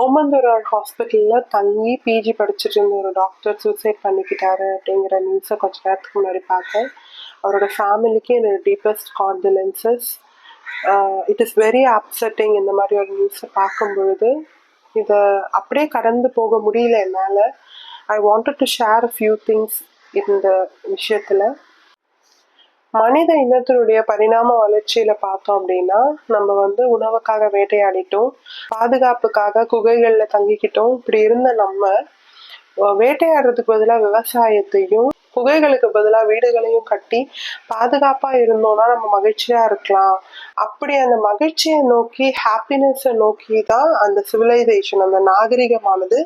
ஓமந்தூரார் ஹாஸ்பிட்டலில் தங்கி பிஜி படிச்சுட்டு இருந்த ஒரு டாக்டர் சூசைட் பண்ணிக்கிட்டாரு அப்படிங்கிற நியூஸை கொஞ்ச நேரத்துக்கு முன்னாடி பார்த்தேன். அவரோட ஃபேமிலிக்கு என்னோட deepest condolences. It is very upsetting இந்த மாதிரி ஒரு நியூஸை பார்க்கும் பொழுது. இதை அப்படியே கடந்து போக முடியல என்னால். I wanted to share a few things இந்த விஷயத்தில். மனித இனத்தினுடைய பரிணாம வளர்ச்சியில பார்த்தோம் அப்படின்னா, நம்ம உணவுக்காக வேட்டையாடிட்டோம், பாதுகாப்புக்காக குகைகள்ல தங்கிக்கிட்டோம். இப்படி இருந்த நம்ம வேட்டையாடுறதுக்கு பதிலாக விவசாயத்தையும், குகைகளுக்கு பதிலாக வீடுகளையும் கட்டி பாதுகாப்பா இருந்தோம்னா நம்ம மகிழ்ச்சியா இருக்கலாம். அப்படி அந்த மகிழ்ச்சியை நோக்கி, ஹாப்பினஸை நோக்கி தான் அந்த சிவிலைசேஷன், அந்த நாகரிகமானது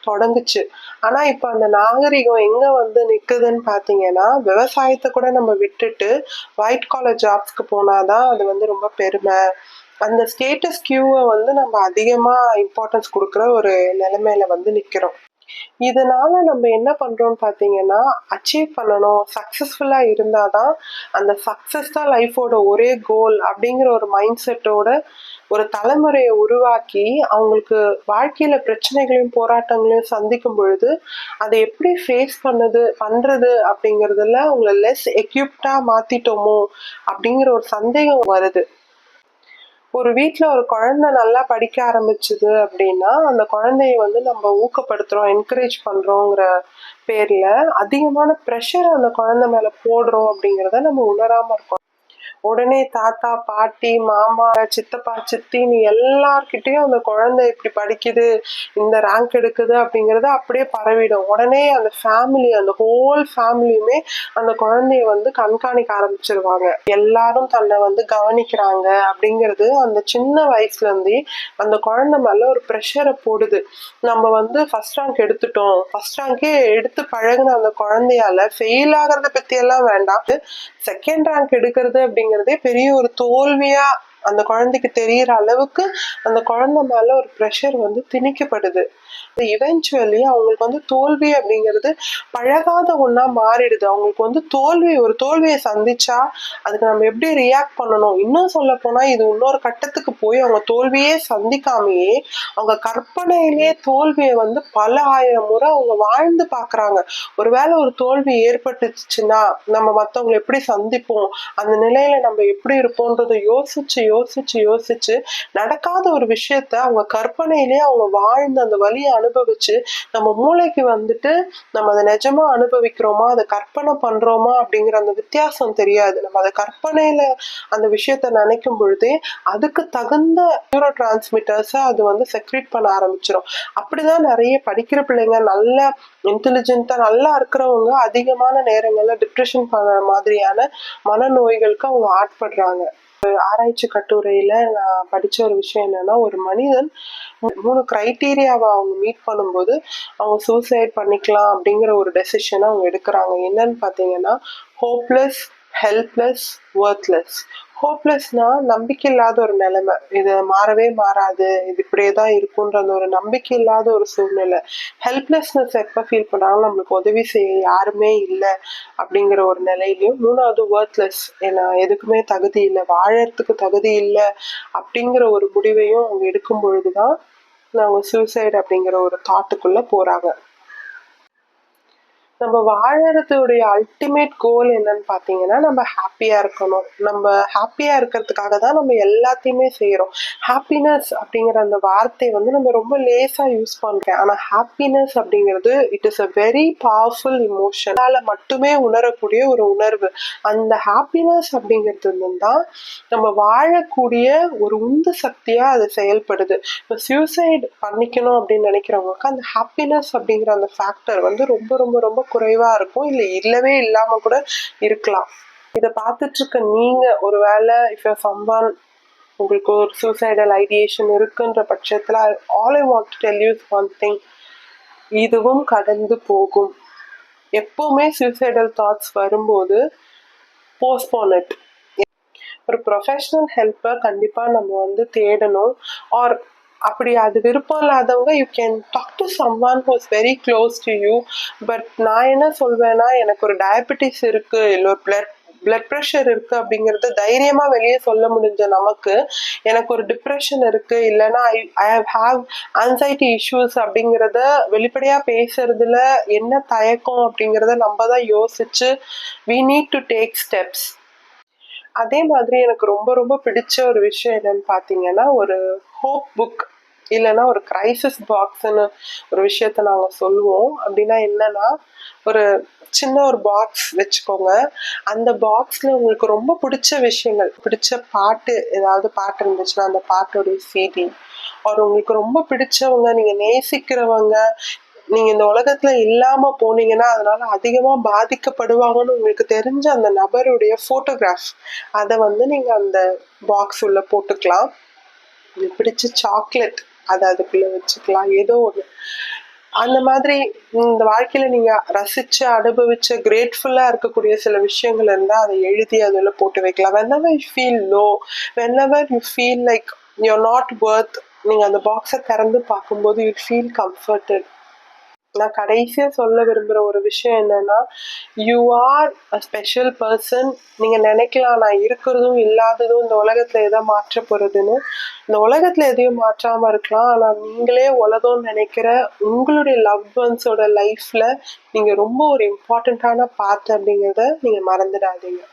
தொடங்குச்சு. ஆனா இப்ப அந்த நாகரிகம் எங்க நிக்குதுன்னு பாத்தீங்கன்னா, விவசாயத்தை கூட நம்ம விட்டுட்டு ஒயிட் காலர் ஜாப்ஸ்க்கு போனாதான் அது ரொம்ப பெருமை. அந்த ஸ்டேட்டஸ் கியூவை நம்ம அதிகமா இம்பார்ட்டன்ஸ் கொடுக்குற ஒரு நிலைமையில நிக்கிறோம். இதனால நம்ம என்ன பண்றோம்னு பாத்தீங்கன்னா, அச்சீவ் பண்ணணும், சக்சஸ்ஃபுல்லா இருந்தாதான் அந்த சக்சஸ் தான் லைஃபோட ஒரே கோல் அப்படிங்கிற ஒரு மைண்ட் செட்டோட ஒரு தலைமுறையை உருவாக்கி, அவங்களுக்கு வாழ்க்கையில பிரச்சனைகளையும் போராட்டங்களையும் சந்திக்கும் பொழுது அதை எப்படி ஃபேஸ் பண்றது அப்படிங்கறதுல அவங்கள லெஸ் எக்யூப்டா மாத்திட்டோமோ அப்படிங்கிற ஒரு சந்தேகம் வருது. ஒரு வீட்டில் ஒரு குழந்தை நல்லா படிக்க ஆரம்பிச்சுது அப்படின்னா, அந்த குழந்தைய நம்ம ஊக்கப்படுத்துறோம், என்கரேஜ் பண்றோங்கிற பேர்ல அதிகமான ப்ரெஷர் அந்த குழந்தை மேல போடுறோம் அப்படிங்கிறத நம்ம உணராம இருக்கோம். உடனே தாத்தா, பாட்டி, மாமா, சித்தப்பா, சித்தின்னு எல்லார்கிட்டயும் அந்த குழந்தை இப்படி படிக்குது, இந்த ரேங்க் எடுக்குது அப்படிங்கறது அப்படியே பரவிடும். உடனே அந்த ஃபேமிலி, அந்த ஹோல் ஃபேமிலியுமே அந்த குழந்தைய கண்காணிக்க ஆரம்பிச்சிருவாங்க. எல்லாரும் தன்னை கவனிக்கிறாங்க அப்படிங்கிறது அந்த சின்ன வயசுல இருந்தே அந்த குழந்தை மேல ஒரு ப்ரெஷரை போடுது. நம்ம ஃபர்ஸ்ட் ரேங்க் எடுத்துட்டோம், ஃபர்ஸ்ட் ரேங்கே எடுத்து பழகுன அந்த குழந்தையால ஃபெயில் ஆகிறத பத்தி எல்லாம் வேண்டாம், செகண்ட் ரேங்க் எடுக்கிறது அப்படிங்கிறதே பெரிய ஒரு தோல்வியா அந்த குழந்தைக்கு தெரியற அளவுக்கு அந்த குழந்தை மேல ஒரு ப்ரெஷர் திணிக்கப்படுது. இவென்ச்சுவலி அவங்களுக்கு தோல்வி அப்படிங்கிறது பழகாத ஒண்ணா மாறிடுது. அவங்களுக்கு ஒரு தோல்வியை சந்திச்சா அதுக்கு நம்ம எப்படி ரியாக்ட் பண்ணணும், இன்னும் சொல்ல போனா இது இன்னொரு கட்டத்துக்கு போய் அவங்க தோல்வியே சந்திக்காமையே அவங்க கற்பனையிலேயே தோல்வியை பல ஆயிரம் முறை அவங்க வாழ்ந்து பாக்குறாங்க. ஒருவேளை ஒரு தோல்வி ஏற்பட்டுச்சுன்னா நம்ம மத்தவங்களை எப்படி சந்திப்போம், அந்த நிலையில நம்ம எப்படி இருப்போன்றதை யோசிச்சு யோசிச்சு யோசிச்சு நடக்காத ஒரு விஷயத்த அவங்க கற்பனையிலேயே அவங்க வாழ்ந்து அந்த வலியை அனுபவிச்சு நம்ம மூளைக்கு நம்ம அதை நிஜமா அனுபவிக்கிறோமா, அதை கற்பனை பண்றோமா அப்படிங்கிற அந்த வித்தியாசம் தெரியாது. நம்ம அதை கற்பனையில அந்த விஷயத்த நினைக்கும் பொழுதே அதுக்கு தகுந்த நியூரோ டிரான்ஸ்மிட்டர்ஸை அது செக்ரேட் பண்ண ஆரம்பிச்சிடும். அப்படிதான் நிறைய படிக்கிற பிள்ளைங்க, நல்ல இன்டெலிஜென்ட்டா நல்லா இருக்கிறவங்க அதிகமான நேரங்கள்ல டிப்ரெஷன் மாதிரியான மனநோய்களுக்கு அவங்க ஆட்படுறாங்க. ஆராய்ச்சி கட்டுரையில நான் படிச்ச ஒரு விஷயம் என்னன்னா, ஒரு மனிதன் 3 கிரைட்டீரியாவை அவங்க மீட் பண்ணும்போது அவங்க சூசைட் பண்ணிக்கலாம் அப்படிங்கிற ஒரு டெசிஷனை அவங்க எடுக்கிறாங்க. என்னன்னு பாத்தீங்கன்னா, ஹோப்லெஸ், ஹெல்ப்லெஸ், ஒர்த்லெஸ். ஹோப்லெஸ்னா நம்பிக்கை இல்லாத ஒரு நிலைமை, இது மாறவே மாறாது, இது இப்படியேதான் இருக்குன்ற அந்த ஒரு நம்பிக்கை இல்லாத ஒரு சூழ்நிலை. ஹெல்ப்லெஸ்னஸ் எப்ப ஃபீல் பண்றாங்க, நம்மளுக்கு உதவி செய்ய யாருமே இல்லை அப்படிங்கிற ஒரு நிலையிலையும். 3வது ஒர்த்லெஸ், ஏன்னா எதுக்குமே தகுதி இல்லை, வாழறதுக்கு தகுதி இல்லை அப்படிங்கிற ஒரு முடிவையும் அவங்க எடுக்கும் பொழுதுதான் அவங்க சூசைட் அப்படிங்கிற ஒரு தாட்டுக்குள்ள போறாங்க. நம்ம வாழறதுடைய அல்டிமேட் கோல் என்னன்னு பாத்தீங்கன்னா, நம்ம ஹாப்பியா இருக்கணும். நம்ம ஹாப்பியா இருக்கிறதுக்காக தான் நம்ம எல்லாத்தையுமே செய்யறோம். ஹாப்பினஸ் அப்படிங்கிற அந்த வார்த்தை நம்ம ரொம்ப லேசா யூஸ் பண்றோம். ஆனா ஹாப்பினஸ் அப்படிங்கிறது it is a very powerful emotion. அதனால மட்டுமே உணரக்கூடிய ஒரு உணர்வு. அந்த ஹாப்பினஸ் அப்படிங்கிறது தான் நம்ம வாழக்கூடிய ஒரு உந்து சக்தியா அது செயல்படுது. இப்போ சூசைட் பண்ணிக்கணும் அப்படின்னு நினைக்கிறவங்களுக்கு அந்த ஹாப்பினஸ் அப்படிங்கிற அந்த ஃபேக்டர் ரொம்ப ரொம்ப ரொம்ப குறைவா இருக்கும், இல்ல இல்லவே இல்லாம கூட இருக்கலாம். இதை பார்த்துட்டு இருக்க நீங்க ஒருவேளை if you're someone உங்களுக்கு ஒரு சூசைடல் ஐடியேஷன் இருக்குன்ற பட்சத்துல all I want to tell you is one thing, இதுவும் கடந்து போகும். எப்பவுமே சூசைடல் தாட்ஸ் வரும்போது போஸ்ட்போன் இட். ஒரு ப்ரொஃபஷனல் ஹெல்ப்பை கண்டிப்பா நம்ம தேடணும். ஆர் அப்படி அது விருப்பம் இல்லாதவங்க you can talk to someone who is very close to you. But நான் என்ன சொல்வேன்னா, எனக்கு ஒரு டயபெட்டிஸ் இருக்கு, இல்லை ஒரு பிளட் ப்ரெஷர் இருக்கு அப்படிங்கறத தைரியமா வெளியே சொல்ல முடிஞ்ச நமக்கு, எனக்கு ஒரு டிப்ரெஷன் இருக்கு, இல்லைன்னா ஐ ஹாவ் ஆன்சைட்டி இஷ்யூஸ் அப்படிங்கிறத வெளிப்படையா பேசுறதுல என்ன தயக்கம் அப்படிங்கிறத நம்ம தான் யோசிச்சு we need to take steps. அதே மாதிரி எனக்கு ரொம்ப ரொம்ப பிடிச்ச ஒரு விஷயம் என்னன்னு பார்த்தீங்கன்னா, ஒரு ஹோப் புக் இல்லைன்னா ஒரு கிரைசிஸ் பாக்ஸ்ன்னு ஒரு விஷயத்த நாங்கள் சொல்லுவோம். அப்படின்னா என்னன்னா, ஒரு சின்ன ஒரு பாக்ஸ் வச்சுக்கோங்க. அந்த பாக்ஸ்ல உங்களுக்கு ரொம்ப பிடிச்ச விஷயங்கள், பிடிச்ச பாட்டு, ஏதாவது பாட்டு இருந்துச்சுன்னா அந்த பாட்டோடைய சிடி, ஒரு உங்களுக்கு ரொம்ப பிடிச்சவங்க, நீங்க நேசிக்கிறவங்க, நீங்க இந்த உலகத்துல இல்லாம போனீங்கன்னா அதனால அதிகமா பாதிக்கப்படுவாங்கன்னு உங்களுக்கு தெரிஞ்ச அந்த நபருடைய போட்டோகிராஃப், அதை வந்து நீங்க அந்த பாக்ஸ் உள்ள போட்டுக்கலாம். உங்களுக்கு பிடிச்ச சாக்லேட் அதை அதுக்குள்ள வச்சுக்கலாம், ஏதோ ஒண்ணு. அந்த மாதிரி இந்த வாழ்க்கையில நீங்க ரசிச்சு அனுபவிச்ச கிரேட்ஃபுல்லா இருக்கக்கூடிய சில விஷயங்கள் இருந்தா அதை எழுதி அதுல போட்டு வைக்கலாம். whenever you feel low, whenever you feel like you're not worth, நீங்க அந்த பாக்ஸை திறந்து பார்க்கும்போது you feel comforted. நான் கடைசியா சொல்ல விரும்புற ஒரு விஷயம் என்னன்னா, you are a special person. நீங்க நினைக்கலாம் நான் இருக்கிறதும் இல்லாததும் இந்த உலகத்துல எதை மாற்ற போறதுன்னு. இந்த உலகத்துல எதையும் மாற்றாம இருக்கலாம், ஆனா நீங்களே உலகம்னு நினைக்கிற உங்களுடைய லவ் ஒன்ஸோட லைஃப்ல நீங்க ரொம்ப ஒரு இம்பார்ட்டண்ட்டான பார்ட் அப்படிங்கிறத நீங்க மறந்துடாதீங்க.